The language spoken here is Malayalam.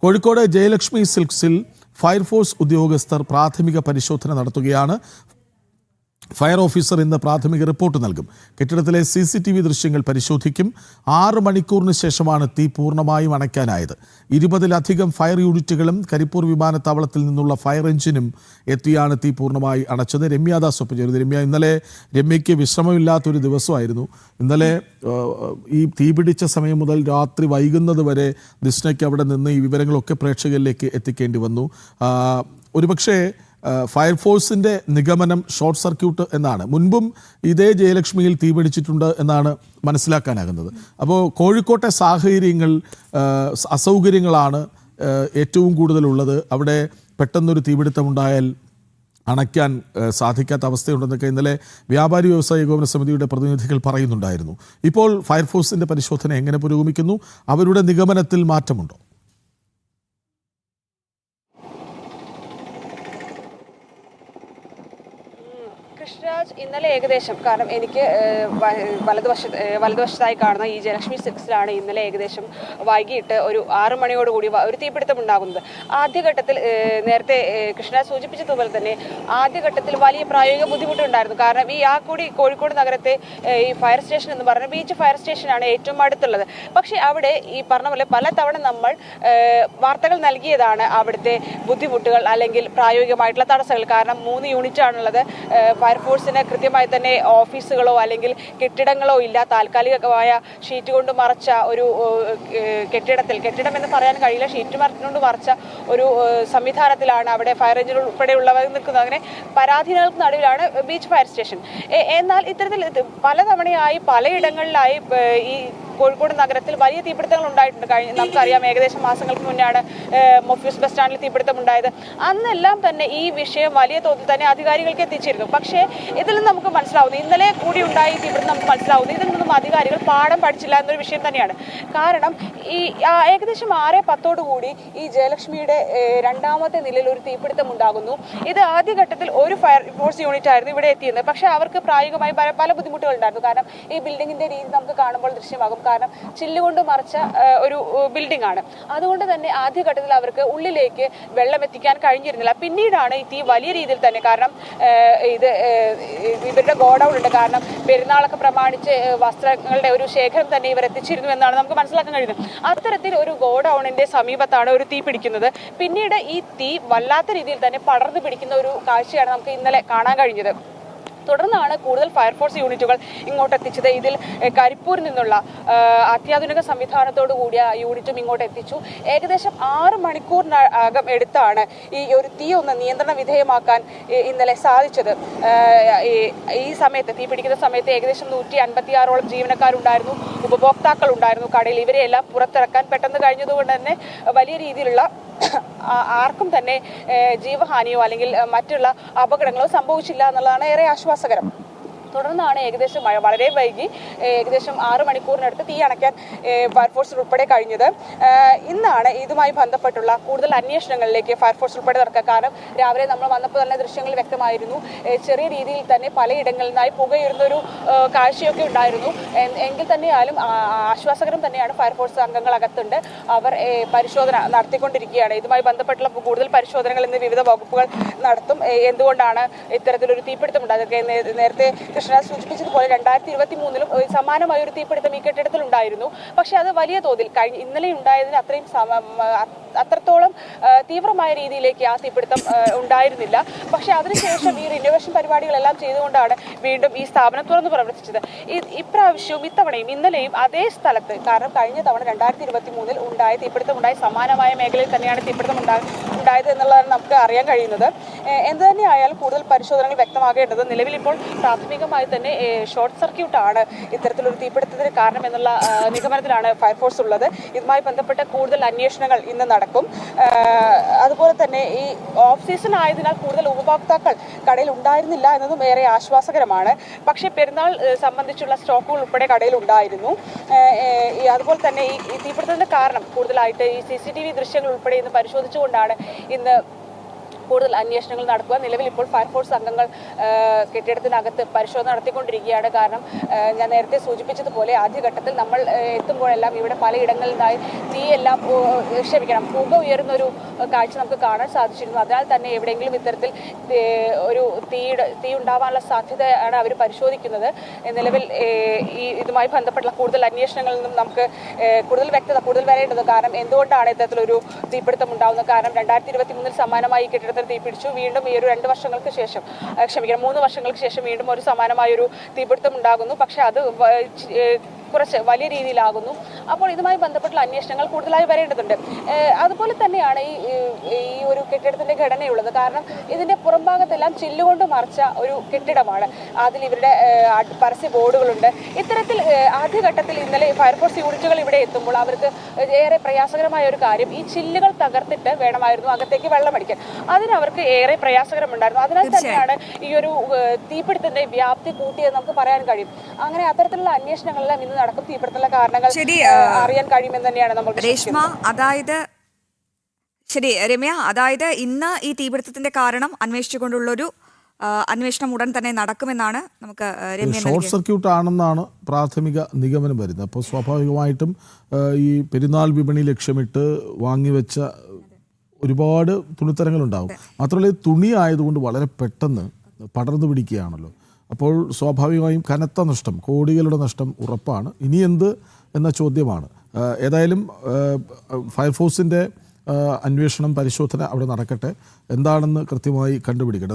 കോഴിക്കോട് ജയലക്ഷ്മി സിൽക്സിൽ ഫയർഫോഴ്സ് ഉദ്യോഗസ്ഥർ പ്രാഥമിക പരിശോധന നടത്തുകയാണ്. ഫയർ ഓഫീസർ ഇന്ന് പ്രാഥമിക റിപ്പോർട്ട് നൽകും. കെട്ടിടത്തിലെ CCTV ദൃശ്യങ്ങൾ പരിശോധിക്കും. 6 മണിക്കൂറിന് ശേഷമാണ് തീ പൂർണ്ണമായും അണയ്ക്കാനായത്. 20-ലധികം ഫയർ യൂണിറ്റുകളും കരിപ്പൂർ വിമാനത്താവളത്തിൽ നിന്നുള്ള ഫയർ എഞ്ചിനും എത്തിയാണ് തീ പൂർണ്ണമായി അണച്ചത്. രമ്യാദാസ് ഒപ്പം ചേരുന്നത്. രമ്യ, ഇന്നലെ രമ്യയ്ക്ക് വിശ്രമമില്ലാത്തൊരു ദിവസമായിരുന്നു. ഇന്നലെ ഈ തീ പിടിച്ച സമയം മുതൽ രാത്രി വൈകുന്നത് വരെ ദിസ്നയ്ക്ക് അവിടെ നിന്ന് ഈ വിവരങ്ങളൊക്കെ പ്രേക്ഷകരിലേക്ക് എത്തിക്കേണ്ടി വന്നു. ഒരുപക്ഷെ ഫയർഫോഴ്സിൻ്റെ നിഗമനം ഷോർട്ട് സർക്യൂട്ട് എന്നാണ്. മുൻപും ഇതേ ജയലക്ഷ്മിയിൽ തീപിടിച്ചിട്ടുണ്ട് എന്നാണ് മനസ്സിലാക്കാനാകുന്നത്. അപ്പോൾ കോഴിക്കോട്ടെ സാഹചര്യങ്ങൾ, അസൗകര്യങ്ങളാണ് ഏറ്റവും കൂടുതലുള്ളത്. അവിടെ പെട്ടെന്നൊരു തീപിടുത്തമുണ്ടായാൽ അണയ്ക്കാൻ സാധിക്കാത്ത അവസ്ഥയുണ്ടെന്നൊക്കെ ഇന്നലെ വ്യാപാരി വ്യവസായ ഏകോപന സമിതിയുടെ പ്രതിനിധികൾ പറയുന്നുണ്ടായിരുന്നു. ഇപ്പോൾ ഫയർഫോഴ്സിൻ്റെ പരിശോധന എങ്ങനെ പുരോഗമിക്കുന്നു? അവരുടെ നിഗമനത്തിൽ മാറ്റമുണ്ടോ? കൃഷ്ണരാജ്, ഇന്നലെ ഏകദേശം, കാരണം എനിക്ക് വലതുവശത്തായി കാണുന്ന ഈ ജയലക്ഷ്മി സിൽക്സിലാണ് ഇന്നലെ ഏകദേശം വൈകിട്ട് ഒരു 6 മണിയോടുകൂടി ഒരു തീപിടുത്തം ഉണ്ടാകുന്നത്. ആദ്യഘട്ടത്തിൽ നേരത്തെ കൃഷ്ണരാജ് സൂചിപ്പിച്ചതുപോലെ തന്നെ ആദ്യഘട്ടത്തിൽ വലിയ പ്രായോഗിക ബുദ്ധിമുട്ടുണ്ടായിരുന്നു. കാരണം ഈ കോഴിക്കോട് നഗരത്തെ ഈ ഫയർ സ്റ്റേഷൻ എന്ന് പറഞ്ഞ ബീച്ച് ഫയർ സ്റ്റേഷനാണ് ഏറ്റവും അടുത്തുള്ളത്. പക്ഷേ അവിടെ ഈ പറഞ്ഞ പോലെ പലതവണ നമ്മൾ വാർത്തകൾ നൽകിയതാണ് അവിടുത്തെ ബുദ്ധിമുട്ടുകൾ അല്ലെങ്കിൽ പ്രായോഗികമായിട്ടുള്ള തടസ്സങ്ങൾ. കാരണം 3 യൂണിറ്റാണുള്ളത്. ഫയർഫോഴ്സിന് കൃത്യമായി തന്നെ ഓഫീസുകളോ അല്ലെങ്കിൽ കെട്ടിടങ്ങളോ ഇല്ല. താൽക്കാലികമായ ഷീറ്റ് കൊണ്ട് മറച്ച ഒരു കെട്ടിടം എന്ന് പറയാൻ കഴിയില്ല, ഷീറ്റ് കൊണ്ട് മറച്ച ഒരു സംവിധാനത്തിലാണ് അവിടെ ഫയർ എഞ്ചിൻ ഉൾപ്പെടെയുള്ളവർ നിൽക്കുന്നത്. അങ്ങനെ പരാധീനങ്ങൾക്ക് നടുവിലാണ് ബീച്ച് ഫയർ സ്റ്റേഷൻ. എന്നാൽ ഇത്തരത്തിൽ പലതവണയായി പലയിടങ്ങളിലായി ഈ കോഴിക്കോട് നഗരത്തിൽ വലിയ തീപിടുത്തങ്ങൾ ഉണ്ടായിട്ടുണ്ട്. നമുക്കറിയാം, ഏകദേശം മാസങ്ങൾക്ക് മുന്നാണ് മൊഫ്യൂസ് ബസ് സ്റ്റാൻഡിൽ തീപിടുത്തം ഉണ്ടായത്. അന്നെല്ലാം തന്നെ ഈ വിഷയം വലിയ തോതിൽ തന്നെ അധികാരികൾക്ക് എത്തിച്ചിരുന്നു. പക്ഷേ ഇതിൽ നിന്ന് നമുക്ക് മനസ്സിലാവുന്നു, ഇന്നലെ കൂടി ഉണ്ടായി തീപിടുത്തം നമുക്ക് മനസ്സിലാവുന്നു, ഇതിൽ നിന്നും അധികാരികൾ പാഠം പഠിച്ചില്ല എന്നൊരു വിഷയം തന്നെയാണ്. കാരണം ഈ ഏകദേശം 6:10 കൂടി ഈ ജയലക്ഷ്മിയുടെ 2ാമത്തെ നിലയിൽ ഒരു തീപിടുത്തം ഉണ്ടാകുന്നു. ഇത് ആദ്യഘട്ടത്തിൽ ഒരു ഫയർ ഫോഴ്സ് യൂണിറ്റ് ആയിരുന്നു ഇവിടെ എത്തിയിരുന്നത്. പക്ഷേ അവർക്ക് പ്രായോഗികമായി പല ബുദ്ധിമുട്ടുകൾ ഉണ്ടായിരുന്നു. കാരണം ഈ ബിൽഡിങ്ങിന്റെ രീതി നമുക്ക് കാണുമ്പോൾ ദൃശ്യമാകും. കാരണം ചില്ലുകൊണ്ട് മറച്ച ഒരു ബിൽഡിംഗ് ആണ്. അതുകൊണ്ട് തന്നെ ആദ്യഘട്ടത്തിൽ അവർക്ക് ഉള്ളിലേക്ക് വെള്ളം എത്തിക്കാൻ കഴിഞ്ഞിരുന്നില്ല. പിന്നീടാണ് ഈ തീ വലിയ രീതിയിൽ തന്നെ, കാരണം ഇത് ഇവരുടെ ഗോഡൌൺ ഉണ്ട്. കാരണം പെരുന്നാളൊക്കെ പ്രമാണിച്ച് വസ്ത്രങ്ങളുടെ ഒരു ശേഖരം തന്നെ ഇവർ എത്തിച്ചിരുന്നു എന്നാണ് നമുക്ക് മനസ്സിലാക്കാൻ കഴിയുന്നത്. അത്തരത്തിൽ ഒരു ഗോഡൌണിന്റെ സമീപത്താണ് ഒരു തീ പിടിക്കുന്നത്. പിന്നീട് ഈ തീ വല്ലാത്ത രീതിയിൽ തന്നെ പടർന്നു പിടിക്കുന്ന ഒരു കാഴ്ചയാണ് നമുക്ക് ഇന്നലെ കാണാൻ കഴിഞ്ഞത്. തുടർന്നാണ് കൂടുതൽ ഫയർഫോഴ്സ് യൂണിറ്റുകൾ ഇങ്ങോട്ട് എത്തിച്ചത്. ഇതിൽ കരിപ്പൂരിൽ നിന്നുള്ള അത്യാധുനിക സംവിധാനത്തോടു കൂടിയ യൂണിറ്റും ഇങ്ങോട്ട് എത്തിച്ചു. ഏകദേശം 6 മണിക്കൂറിനകം എടുത്താണ് ഈ ഒരു തീ ഒന്ന് നിയന്ത്രണ വിധേയമാക്കാൻ ഇന്നലെ സാധിച്ചത്. ഈ സമയത്ത്, തീ പിടിക്കുന്ന സമയത്ത് ഏകദേശം 156ഓളം ജീവനക്കാരുണ്ടായിരുന്നു, ഉപഭോക്താക്കൾ ഉണ്ടായിരുന്നു കടയിൽ. ഇവരെയെല്ലാം പുറത്തിറക്കാൻ പെട്ടെന്ന് കഴിഞ്ഞതുകൊണ്ട് തന്നെ വലിയ രീതിയിലുള്ള ആർക്കും തന്നെ ജീവഹാനിയോ അല്ലെങ്കിൽ മറ്റുള്ള അപകടങ്ങളോ സംഭവിച്ചില്ല എന്നുള്ളതാണ് ഏറെ ആശ്വാസകരം. തുടർന്നാണ് ഏകദേശം വളരെ വൈകി ഏകദേശം 6 മണിക്കൂറിനടുത്ത് തീ അണയ്ക്കാൻ ഫയർഫോഴ്സ് ഉൾപ്പെടെ കഴിഞ്ഞത്. ഇന്നാണ് ഇതുമായി ബന്ധപ്പെട്ടുള്ള കൂടുതൽ അന്വേഷണങ്ങളിലേക്ക് ഫയർഫോഴ്സ് ഉൾപ്പെടെ നടക്കുക. കാരണം രാവിലെ നമ്മൾ വന്നപ്പോൾ തന്നെ ദൃശ്യങ്ങൾ വ്യക്തമായിരുന്നു. ചെറിയ രീതിയിൽ തന്നെ പലയിടങ്ങളിൽ നിന്നായി പുകയുന്നൊരു കാഴ്ചയൊക്കെ ഉണ്ടായിരുന്നു. എങ്കിൽ തന്നെയാലും ആശ്വാസകരം തന്നെയാണ്. ഫയർഫോഴ്സ് അംഗങ്ങൾ അകത്തുണ്ട്. അവർ പരിശോധന നടത്തിക്കൊണ്ടിരിക്കുകയാണ്. ഇതുമായി ബന്ധപ്പെട്ടുള്ള കൂടുതൽ പരിശോധനകൾ ഇന്ന് വിവിധ വകുപ്പുകൾ നടത്തും. എന്തുകൊണ്ടാണ് ഇത്തരത്തിലൊരു തീപിടുത്തം ഉണ്ടാകുക? നേരത്തെ കൃഷ്ണരാജ് സൂചിപ്പിച്ചതുപോലെ 2023-ലും സമാനമായ ഒരു തീപിടുത്തം ഈ കെട്ടിടത്തിൽ ഉണ്ടായിരുന്നു. പക്ഷെ അത് വലിയ തോതിൽ ഇന്നലെ ഉണ്ടായതിന് അത്രത്തോളം തീവ്രമായ രീതിയിലേക്ക് ആ തീപിടുത്തം ഉണ്ടായിരുന്നില്ല. പക്ഷെ അതിനുശേഷം ഈ റിനോവേഷൻ പരിപാടികളെല്ലാം ചെയ്തുകൊണ്ടാണ് വീണ്ടും ഈ സ്ഥാപനം തുറന്നു പ്രവർത്തിച്ചത്. ഇപ്രാവശ്യവും ഇത്തവണയും ഇന്നലെയും അതേ സ്ഥലത്ത്, കാരണം കഴിഞ്ഞ തവണ 2023-ൽ ഉണ്ടായ തീപിടുത്തം ഉണ്ടായ സമാനമായ മേഖലയിൽ തന്നെയാണ് തീപിടുത്തം ഉണ്ടായത് എന്നുള്ളതാണ് നമുക്ക് അറിയാൻ കഴിയുന്നത്. എന്ത് തന്നെയായാലും കൂടുതൽ പരിശോധനകൾ വ്യക്തമാകേണ്ടത്. നിലവിൽ ഇപ്പോൾ പ്രാഥമികമായി തന്നെ ഷോർട്ട് സർക്യൂട്ടാണ് ഇത്തരത്തിലൊരു തീപിടുത്തത്തിന് കാരണം എന്നുള്ള നിഗമനത്തിലാണ് ഫയർഫോഴ്സ് ഉള്ളത്. ഇതുമായി ബന്ധപ്പെട്ട കൂടുതൽ അന്വേഷണങ്ങൾ ഇന്ന് നടക്കും. അതുപോലെ തന്നെ ഈ ഓഫ് സീസൺ ആയതിനാൽ കൂടുതൽ ഉപഭോക്താക്കൾ കടയിൽ ഉണ്ടായിരുന്നില്ല എന്നതും ഏറെ ആശ്വാസകരമാണ്. പക്ഷേ പെരുന്നാൾ സംബന്ധിച്ചുള്ള സ്റ്റോക്കുകൾ ഉൾപ്പെടെ കടയിൽ ഉണ്ടായിരുന്നു. അതുപോലെ തന്നെ ഈ തീപിടുത്തത്തിന്റെ കാരണം കൂടുതലായിട്ട് ഈ CCTV ദൃശ്യങ്ങൾ ഉൾപ്പെടെ ഇന്ന് പരിശോധിച്ചുകൊണ്ടാണ് ഇന്ന് കൂടുതൽ അന്വേഷണങ്ങൾ നടക്കുക. നിലവിൽ ഇപ്പോൾ ഫയർഫോഴ്സ് അംഗങ്ങൾ കെട്ടിടത്തിനകത്ത് പരിശോധന നടത്തിക്കൊണ്ടിരിക്കുകയാണ്. കാരണം ഞാൻ നേരത്തെ സൂചിപ്പിച്ചതുപോലെ ആദ്യഘട്ടത്തിൽ നമ്മൾ എത്തുമ്പോഴെല്ലാം ഇവിടെ പലയിടങ്ങളിൽ നിന്നായി പുക ഉയരുന്നൊരു കാഴ്ച നമുക്ക് കാണാൻ സാധിച്ചിരുന്നു. അതിനാൽ തന്നെ എവിടെയെങ്കിലും ഇത്തരത്തിൽ ഒരു തീ ഉണ്ടാവാനുള്ള സാധ്യതയാണ് അവർ പരിശോധിക്കുന്നത്. നിലവിൽ ഇതുമായി ബന്ധപ്പെട്ടുള്ള കൂടുതൽ അന്വേഷണങ്ങളിൽ നിന്നും നമുക്ക് കൂടുതൽ വ്യക്തത വരേണ്ടത്. കാരണം എന്തുകൊണ്ടാണ് ഇത്തരത്തിലൊരു തീപിടുത്തം ഉണ്ടാകുന്നത്? കാരണം 2023 സമാനമായി കെട്ടിടത്തിൽ തീപിടിച്ചു. വീണ്ടും ഈ ഒരു 3 വർഷങ്ങൾക്ക് ശേഷം വീണ്ടും ഒരു സമാനമായൊരു തീപിടുത്തം ഉണ്ടാകുന്നു. പക്ഷെ അത് കുറച്ച് വലിയ രീതിയിലാകുന്നു. അപ്പോൾ ഇതുമായി ബന്ധപ്പെട്ടുള്ള അന്വേഷണങ്ങൾ കൂടുതലായി വരേണ്ടതുണ്ട്. അതുപോലെ തന്നെയാണ് ഈ ഒരു കെട്ടിടത്തിന്റെ ഘടനയുള്ളത്. കാരണം ഇതിന്റെ പുറംഭാഗത്തെല്ലാം ചില്ലുകൊണ്ട് മറച്ച ഒരു കെട്ടിടമാണ്. അതിൽ ഇവരുടെ പരസ്യ ബോർഡുകളുണ്ട്. ഇത്തരത്തിൽ ആദ്യഘട്ടത്തിൽ ഇന്നലെ ഫയർഫോഴ്സ് യൂണിറ്റുകൾ ഇവിടെ എത്തുമ്പോൾ അവർക്ക് ഏറെ പ്രയാസകരമായ ഒരു കാര്യം, ഈ ചില്ലുകൾ തകർത്തിട്ട് വേണമായിരുന്നു അകത്തേക്ക് വെള്ളമടിക്കാൻ. അതിന് അവർക്ക് ഏറെ പ്രയാസകരമുണ്ടായിരുന്നു. അതിനാൽ തന്നെയാണ് ഈ ഒരു തീപിടുത്തത്തിന്റെ വ്യാപ്തി കൂട്ടിയത് നമുക്ക് പറയാൻ കഴിയും. അങ്ങനെ അത്തരത്തിലുള്ള അന്വേഷണങ്ങളെല്ലാം ഇന്ന് നടക്കും. തീപിടുത്തമുള്ള കാരണങ്ങൾ അറിയാൻ കഴിയുമെന്ന് തന്നെയാണ് നമ്മൾ രേഷ്മ. രമ്യ, അതായത് ഇന്ന് ഈ തീപിടുത്തത്തിന്റെ കാരണം അന്വേഷിച്ചുകൊണ്ടുള്ളൊരു അന്വേഷണം ഉടൻ തന്നെ നടക്കുമെന്നാണ് നമുക്ക് ഷോർട്ട് സർക്യൂട്ട് ആണെന്നാണ് പ്രാഥമിക നിഗമനം വരുന്നത്. അപ്പോൾ സ്വാഭാവികമായിട്ടും ഈ പെരുന്നാൾ വിപണി ലക്ഷ്യമിട്ട് വാങ്ങിവെച്ച ഒരുപാട് തുണിത്തരങ്ങളുണ്ടാവും. മാത്രമല്ല തുണി ആയതുകൊണ്ട് വളരെ പെട്ടെന്ന് പടർന്നു പിടിക്കുകയാണല്ലോ. അപ്പോൾ സ്വാഭാവികമായും കനത്ത നഷ്ടം, കോടികളുടെ നഷ്ടം ഉറപ്പാണ്. ഇനി എന്ത് എന്ന ചോദ്യമാണ്. ഏതായാലും ഫയർഫോഴ്സിൻ്റെ അന്വേഷണം, പരിശോധന അവിടെ നടക്കട്ടെ. എന്താണെന്ന് കൃത്യമായി കണ്ടുപിടിക്കട്ടെ.